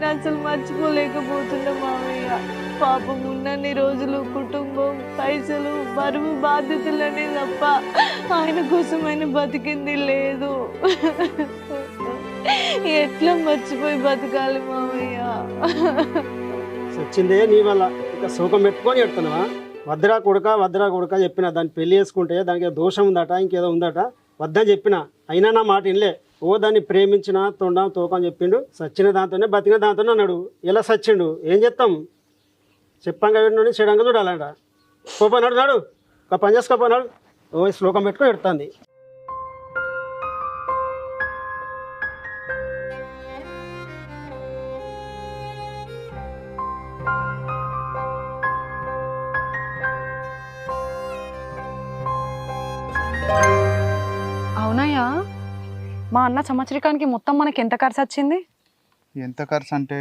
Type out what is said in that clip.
ఆయన అసలు మర్చిపోలేకపోతున్నా మామయ్య. పాపం ఉన్నన్ని రోజులు కుటుంబం, పైసలు, బరువు, బాధ్యతలనే తప్ప ఆయన కోసం ఆయన బతికింది లేదు. ఎట్లా మర్చిపోయి బతకాలి మామయ్య? సచ్చిందే నీ వల్ల ఇక శోకం పెట్టుకొని ఎడుతున్నావా? వద్దురా కొడుక చెప్పిన దాన్ని పెళ్లి చేసుకుంటే దానికి ఏదో దోషం ఉందట, ఇంకేదో ఉందట, వద్దని చెప్పిన. అయినా నా మాట ఇనలే. ఓ దాన్ని ప్రేమించిన తొండం తోకని చెప్పిండు. సచ్చిన దాంతోనే బతికిన దాంతోనే అన్నాడు. ఎలా సచ్చిండు ఏం చెప్తాం? చెప్పంగా నుండి చెడంగా చూడాలంట. పోపోనాడు నాడు ఒక పని చేసుకోపోనాడు. ఓ శ్లోకం పెట్టుకొని ఎడుతుంది. అవునయ్యా, మా అన్న సంవత్సరికానికి మొత్తం మనకి ఎంత ఖర్చు వచ్చింది? ఎంత ఖర్చు అంటే